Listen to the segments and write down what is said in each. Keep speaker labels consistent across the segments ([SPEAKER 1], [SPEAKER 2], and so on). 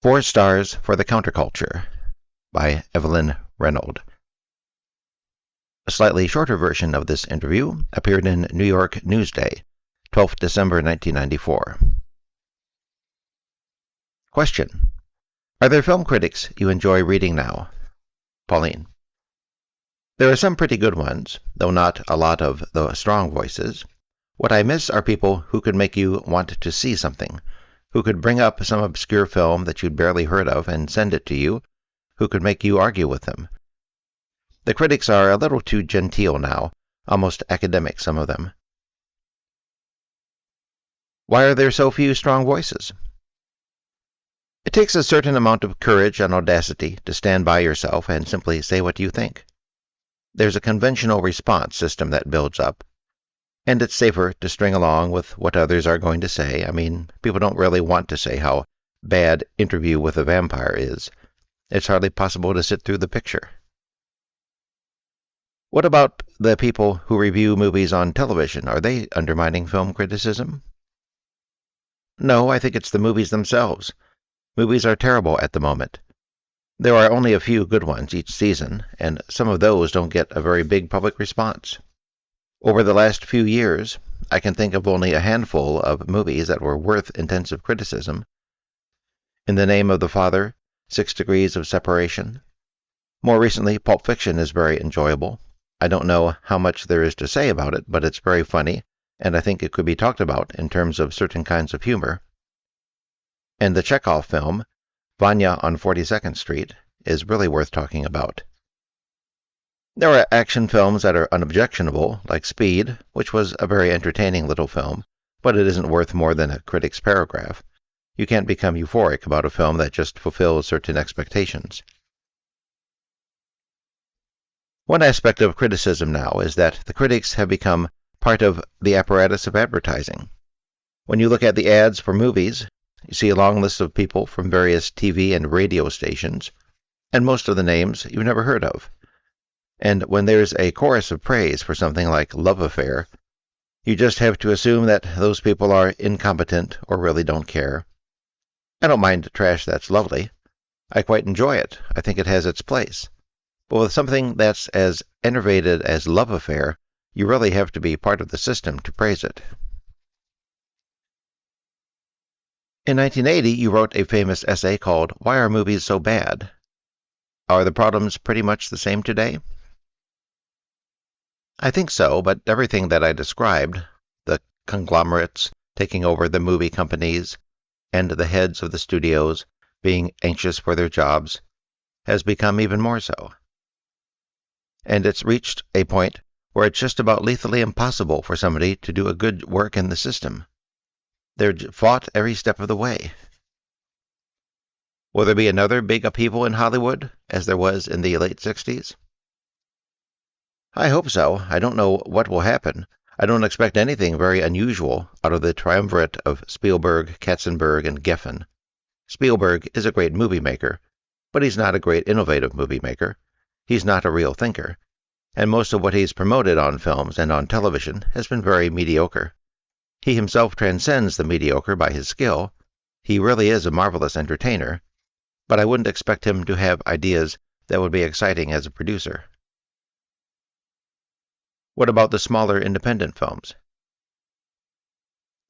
[SPEAKER 1] 4 stars for the counterculture by Evelyn Renold. A slightly shorter version of this interview appeared in New York Newsday, 12th December 1994. Question: Are there film critics you enjoy reading now? Pauline: There are some pretty good ones, though not a lot of the strong voices. What I miss are people who could make you want to see something, who could bring up some obscure film that you'd barely heard of and send it to you, who could make you argue with them. The critics are a little too genteel now, almost academic, some of them. Why are there so few strong voices? It takes a certain amount of courage and audacity to stand by yourself and simply say what you think. There's a conventional response system that builds up, and it's safer to string along with what others are going to say. I mean, people don't really want to say how bad Interview with a Vampire is. It's hardly possible to sit through the picture. What about the people who review movies on television? Are they undermining film criticism? No, I think it's the movies themselves. Movies are terrible at the moment. There are only a few good ones each season, and some of those don't get a very big public response. Over the last few years, I can think of only a handful of movies that were worth intensive criticism. In the Name of the Father, 6 Degrees of Separation. More recently, Pulp Fiction is very enjoyable. I don't know how much there is to say about it, but it's very funny, and I think it could be talked about in terms of certain kinds of humor. And the Chekhov film, Vanya on 42nd Street, is really worth talking about. There are action films that are unobjectionable, like Speed, which was a very entertaining little film, but it isn't worth more than a critic's paragraph. You can't become euphoric about a film that just fulfills certain expectations. One aspect of criticism now is that the critics have become part of the apparatus of advertising. When you look at the ads for movies, you see a long list of people from various TV and radio stations, and most of the names you've never heard of. And when there's a chorus of praise for something like Love Affair, you just have to assume that those people are incompetent or really don't care. I don't mind trash that's lovely. I quite enjoy it. I think it has its place. But with something that's as enervated as Love Affair, you really have to be part of the system to praise it. In 1980, you wrote a famous essay called Why Are Movies So Bad? Are the problems pretty much the same today? I think so, but everything that I described, the conglomerates taking over the movie companies, and the heads of the studios being anxious for their jobs, has become even more so. And it's reached a point where it's just about lethally impossible for somebody to do a good work in the system. They're fought every step of the way. Will there be another big upheaval in Hollywood, as there was in the late 60s? I hope so. I don't know what will happen. I don't expect anything very unusual out of the triumvirate of Spielberg, Katzenberg, and Geffen. Spielberg is a great movie maker, but he's not a great innovative movie maker. He's not a real thinker, and most of what he's promoted on films and on television has been very mediocre. He himself transcends the mediocre by his skill. He really is a marvelous entertainer, but I wouldn't expect him to have ideas that would be exciting as a producer. What about the smaller independent films?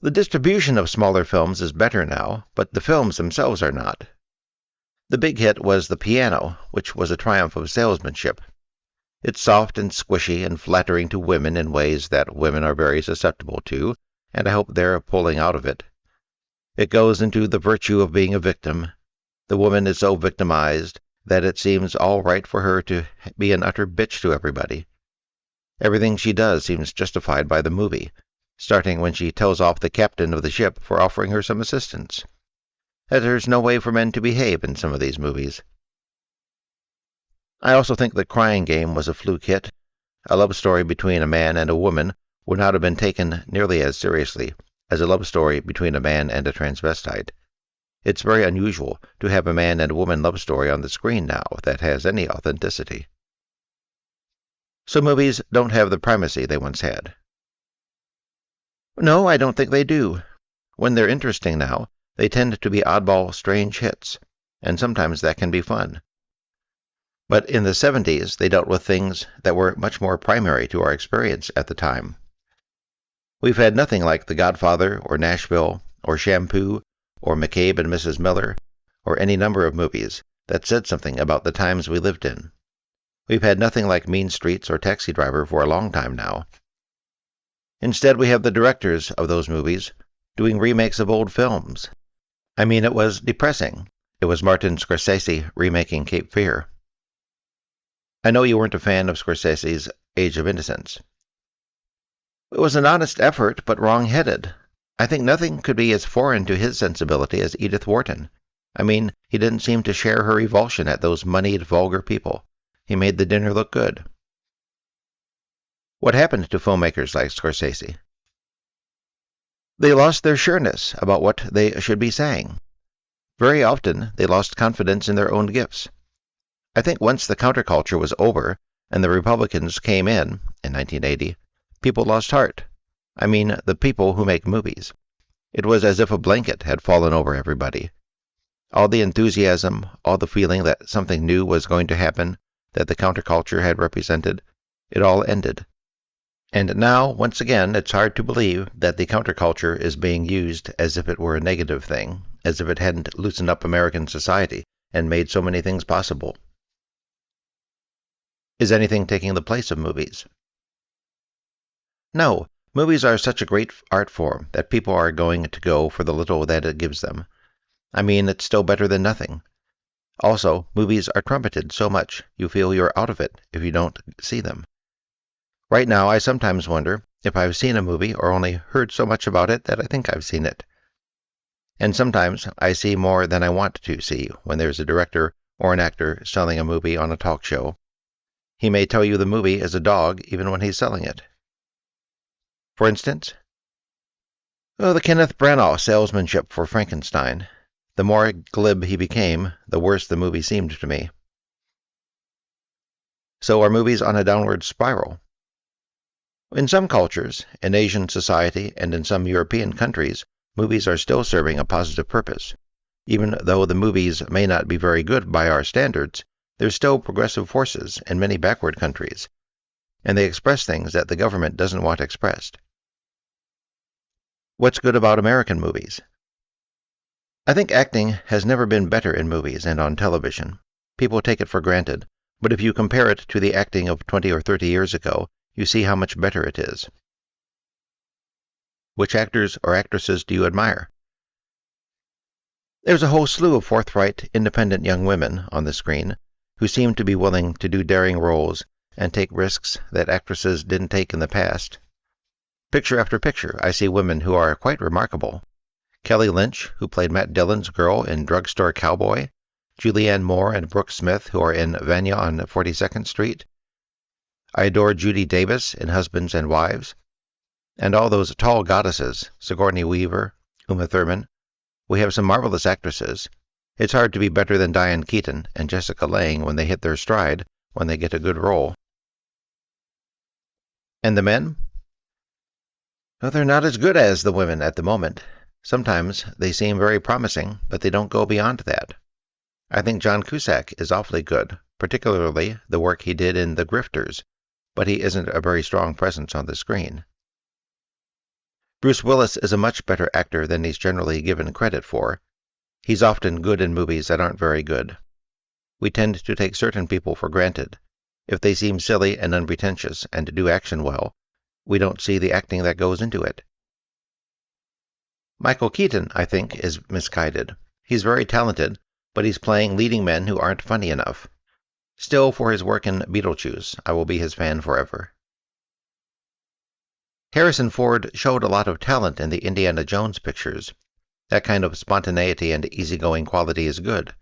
[SPEAKER 1] The distribution of smaller films is better now, but the films themselves are not. The big hit was The Piano, which was a triumph of salesmanship. It's soft and squishy and flattering to women in ways that women are very susceptible to, and I hope they're pulling out of it. It goes into the virtue of being a victim. The woman is so victimized that it seems all right for her to be an utter bitch to everybody. Everything she does seems justified by the movie, starting when she tells off the captain of the ship for offering her some assistance. There's no way for men to behave in some of these movies. I also think The Crying Game was a fluke hit. A love story between a man and a woman would not have been taken nearly as seriously as a love story between a man and a transvestite. It's very unusual to have a man and a woman love story on the screen now that has any authenticity. So movies don't have the primacy they once had. No, I don't think they do. When they're interesting now, they tend to be oddball, strange hits. and sometimes that can be fun. But in the 70s, they dealt with things that were much more primary to our experience at the time. We've had nothing like The Godfather, or Nashville, or Shampoo, or McCabe and Mrs. Miller, or any number of movies that said something about the times we lived in. We've had nothing like Mean Streets or Taxi Driver for a long time now. Instead, we have the directors of those movies doing remakes of old films. I mean, it was depressing. It was Martin Scorsese remaking Cape Fear. I know you weren't a fan of Scorsese's Age of Innocence. It was an honest effort, but wrong-headed. I think nothing could be as foreign to his sensibility as Edith Wharton. I mean, he didn't seem to share her revulsion at those moneyed, vulgar people. He made the dinner look good. What happened to filmmakers like Scorsese? They lost their sureness about what they should be saying. Very often, they lost confidence in their own gifts. I think once the counterculture was over and the Republicans came in 1980, people lost heart. I mean, the people who make movies. It was as if a blanket had fallen over everybody. All the enthusiasm, all the feeling that something new was going to happen, that the counterculture had represented, it all ended. And now, once again, it's hard to believe that the counterculture is being used as if it were a negative thing, as if it hadn't loosened up American society and made so many things possible. Is anything taking the place of movies? No, movies are such a great art form that people are going to go for the little that it gives them. I mean, it's still better than nothing. Also, movies are trumpeted so much you feel you're out of it if you don't see them. Right now, I sometimes wonder if I've seen a movie or only heard so much about it that I think I've seen it. And sometimes I see more than I want to see when there's a director or an actor selling a movie on a talk show. He may tell you the movie is a dog even when he's selling it. For instance, the Kenneth Branagh salesmanship for Frankenstein. The more glib he became, the worse the movie seemed to me. So are movies on a downward spiral? In some cultures, in Asian society and in some European countries, movies are still serving a positive purpose. Even though the movies may not be very good by our standards, there's still progressive forces in many backward countries, and they express things that the government doesn't want expressed. What's good about American movies? I think acting has never been better in movies and on television. People take it for granted, but if you compare it to the acting of 20 or 30 years ago, you see how much better it is. Which actors or actresses do you admire? There's a whole slew of forthright, independent young women on the screen who seem to be willing to do daring roles and take risks that actresses didn't take in the past. Picture after picture, I see women who are quite remarkable. Kelly Lynch, who played Matt Dillon's girl in Drugstore Cowboy, Julianne Moore and Brooke Smith, who are in Vanya on 42nd Street. I adore Judy Davis in Husbands and Wives. And all those tall goddesses, Sigourney Weaver, Uma Thurman. We have some marvelous actresses. It's hard to be better than Diane Keaton and Jessica Lange when they hit their stride, when they get a good role. And the men? Well, they're not as good as the women at the moment. Sometimes they seem very promising, but they don't go beyond that. I think John Cusack is awfully good, particularly the work he did in The Grifters, but he isn't a very strong presence on the screen. Bruce Willis is a much better actor than he's generally given credit for. He's often good in movies that aren't very good. We tend to take certain people for granted. If they seem silly and unpretentious and do action well, we don't see the acting that goes into it. Michael Keaton, I think, is misguided. He's very talented, but he's playing leading men who aren't funny enough. Still, for his work in Beetlejuice, I will be his fan forever. Harrison Ford showed a lot of talent in the Indiana Jones pictures. That kind of spontaneity and easygoing quality is good.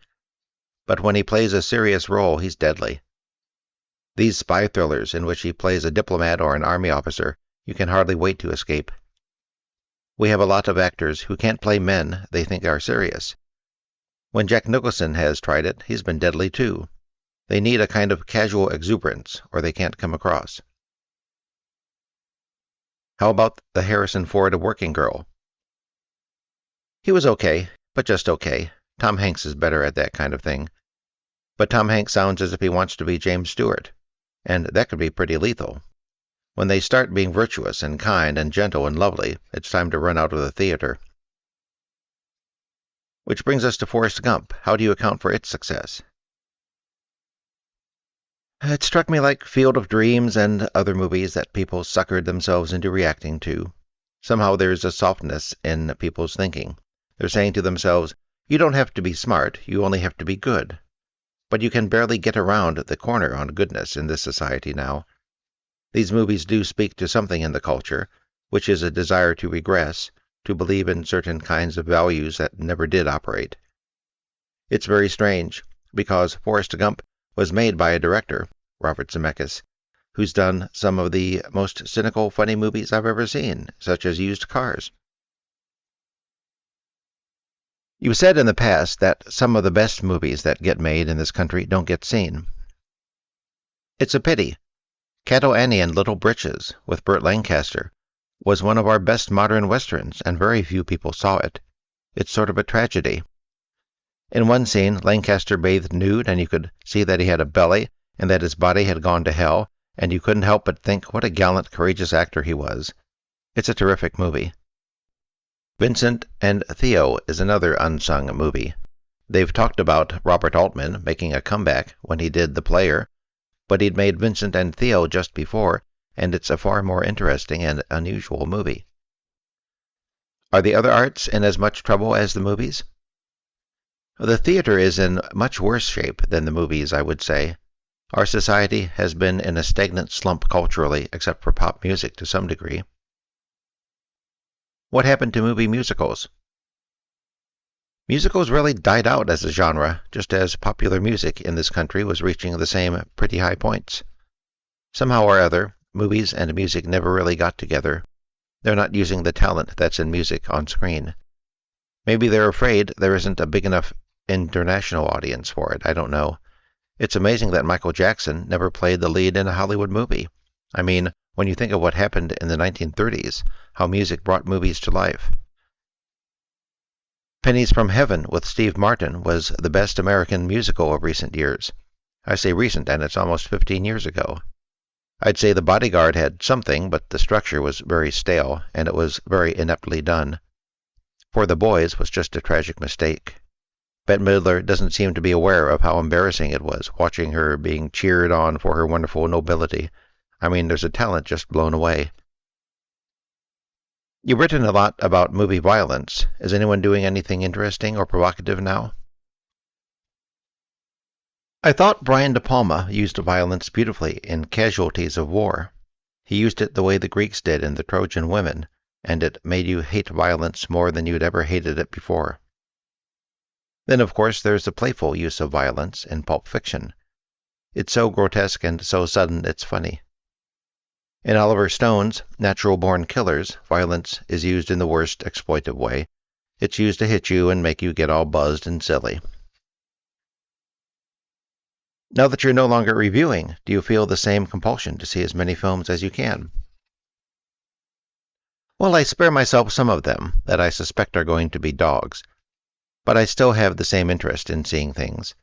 [SPEAKER 1] But when he plays a serious role, he's deadly. These spy thrillers in which he plays a diplomat or an army officer, you can hardly wait to escape. We have a lot of actors who can't play men they think are serious. When Jack Nicholson has tried it, he's been deadly too. They need a kind of casual exuberance, or they can't come across. How about the Harrison Ford Working Girl? He was okay, but just okay. Tom Hanks is better at that kind of thing. But Tom Hanks sounds as if he wants to be James Stewart, and that could be pretty lethal. When they start being virtuous and kind and gentle and lovely, it's time to run out of the theater. Which brings us to Forrest Gump. How do you account for its success? It struck me like Field of Dreams and other movies that people suckered themselves into reacting to. Somehow there's a softness in people's thinking. They're saying to themselves, you don't have to be smart, you only have to be good. But you can barely get around the corner on goodness in this society now. These movies do speak to something in the culture, which is a desire to regress, to believe in certain kinds of values that never did operate. It's very strange, because Forrest Gump was made by a director, Robert Zemeckis, who's done some of the most cynical, funny movies I've ever seen, such as Used Cars. You've said in the past that some of the best movies that get made in this country don't get seen. It's a pity. Cato Annie and Little Britches, with Burt Lancaster, was one of our best modern westerns, and very few people saw it. It's sort of a tragedy. In one scene, Lancaster bathed nude, and you could see that he had a belly, and that his body had gone to hell, and you couldn't help but think what a gallant, courageous actor he was. It's a terrific movie. Vincent and Theo is another unsung movie. They've talked about Robert Altman making a comeback when he did The Player, but he'd made Vincent and Theo just before, and it's a far more interesting and unusual movie. Are the other arts in as much trouble as the movies? The theater is in much worse shape than the movies, I would say. Our society has been in a stagnant slump culturally, except for pop music to some degree. What happened to movie musicals? Musicals really died out as a genre, just as popular music in this country was reaching the same pretty high points. Somehow or other, movies and music never really got together. They're not using the talent that's in music on screen. Maybe they're afraid there isn't a big enough international audience for it, I don't know. It's amazing that Michael Jackson never played the lead in a Hollywood movie. I mean, when you think of what happened in the 1930s, how music brought movies to life. Pennies from Heaven with Steve Martin was the best American musical of recent years. I say recent, and it's almost 15 years ago. I'd say The Bodyguard had something, but the structure was very stale, and it was very ineptly done. For the Boys was just a tragic mistake. Bette Midler doesn't seem to be aware of how embarrassing it was, watching her being cheered on for her wonderful nobility. I mean, there's a talent just blown away. You've written a lot about movie violence. Is anyone doing anything interesting or provocative now? I thought Brian De Palma used violence beautifully in Casualties of War. He used it the way the Greeks did in The Trojan Women, and it made you hate violence more than you'd ever hated it before. Then, of course, there's the playful use of violence in Pulp Fiction. It's so grotesque and so sudden it's funny. In Oliver Stone's Natural Born Killers, violence is used in the worst exploitive way. It's used to hit you and make you get all buzzed and silly. Now that you're no longer reviewing, do you feel the same compulsion to see as many films as you can? Well, I spare myself some of them that I suspect are going to be dogs. But I still have the same interest in seeing things.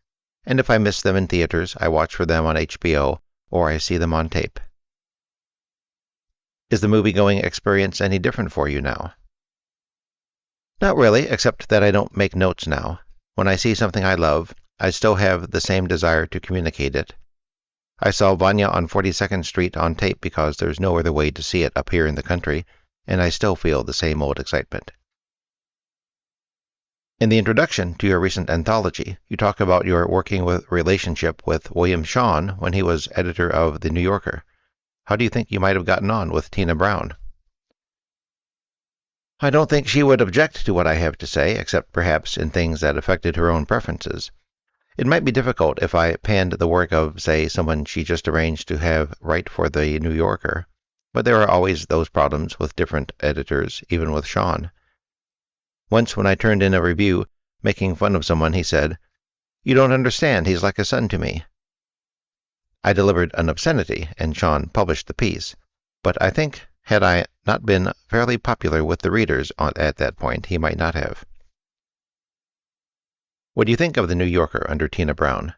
[SPEAKER 1] And if I miss them in theaters, I watch for them on HBO, or I see them on tape. Is the movie-going experience any different for you now? Not really, except that I don't make notes now. When I see something I love, I still have the same desire to communicate it. I saw Vanya on 42nd Street on tape because there's no other way to see it up here in the country, and I still feel the same old excitement. In the introduction to your recent anthology, you talk about your working relationship with William Shawn when he was editor of The New Yorker. How do you think you might have gotten on with Tina Brown? I don't think she would object to what I have to say, except perhaps in things that affected her own preferences. It might be difficult if I panned the work of, say, someone she just arranged to have write for The New Yorker, but there are always those problems with different editors, even with Shawn. Once when I turned in a review, making fun of someone, he said, "You don't understand, he's like a son to me." I delivered an obscenity, and Shawn published the piece, but I think, had I not been fairly popular with the readers at that point, he might not have. What do you think of the New Yorker under Tina Brown?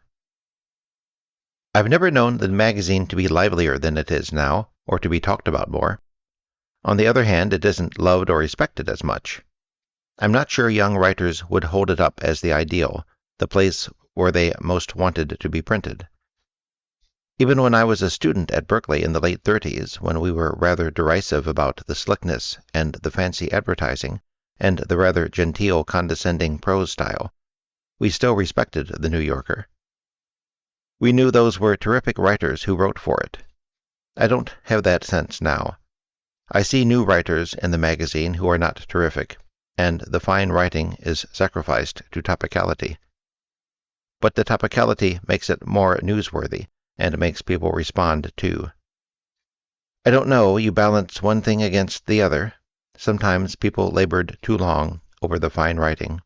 [SPEAKER 1] I've never known the magazine to be livelier than it is now, or to be talked about more. On the other hand, it isn't loved or respected as much. I'm not sure young writers would hold it up as the ideal, the place where they most wanted to be printed. Even when I was a student at Berkeley in the late 30s, when we were rather derisive about the slickness and the fancy advertising, and the rather genteel, condescending prose style, we still respected the New Yorker. We knew those were terrific writers who wrote for it. I don't have that sense now. I see new writers in the magazine who are not terrific, and the fine writing is sacrificed to topicality. But the topicality makes it more newsworthy, and makes people respond too. I don't know, you balance one thing against the other. Sometimes people labored too long over the fine writing.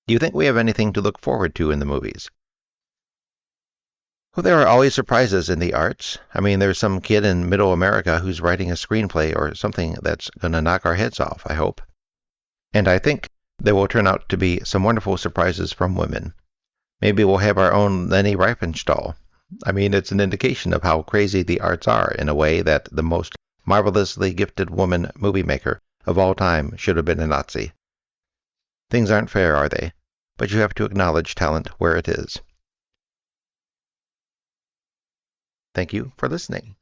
[SPEAKER 1] Do you think we have anything to look forward to in the movies? Well, there are always surprises in the arts. I mean, there's some kid in Middle America who's writing a screenplay or something that's going to knock our heads off, I hope. And I think there will turn out to be some wonderful surprises from women. Maybe we'll have our own Leni Riefenstahl. I mean, it's an indication of how crazy the arts are in a way that the most marvelously gifted woman movie maker of all time should have been a Nazi. Things aren't fair, are they? But you have to acknowledge talent where it is. Thank you for listening.